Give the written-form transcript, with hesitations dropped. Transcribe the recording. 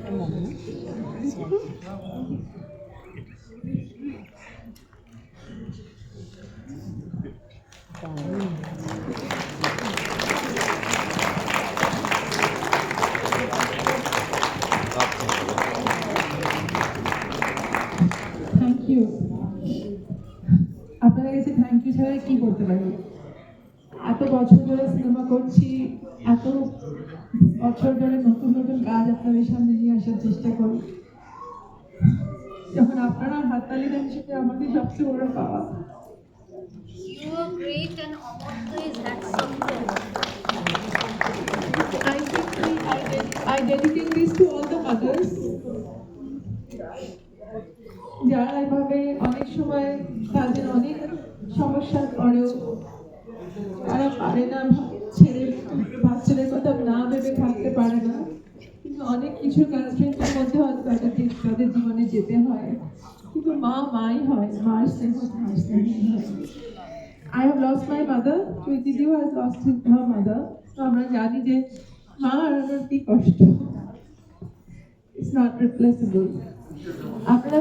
Thank you. আপনাদের কাছে thank you ছাড়া কি বলতে পারি? এত বছর ধরে সিনেমা করছি, এত বছর ধরে নতুন নতুন কাজ আপনাদের সামনে নিয়ে আসার চেষ্টা করি। যখন আপনারা হাততালি দেন সেটা আমাদের সবচেয়ে বড় পাওয়া। You are great and Amartya is hats off to you. I dedicate this to all the mothers যারা এভাবে অনেক সময় তাদের অনেক সমস্যার পরেও তারা পারে না বাচ্চাদের কথা না ভেবে থাকতে পারে না, কিন্তু অনেক কিছু কনস্ট্রেন্টের মধ্যে হয়তো তাদের জীবনে যেতে হয়, কিন্তু মাই হয়, মার স্নেহ হয়। I have lost my mother. Preeti Dev has lost her mother. So আমরা জানি যে মা হারানোর কি কষ্ট। It's not replaceable. আপনারা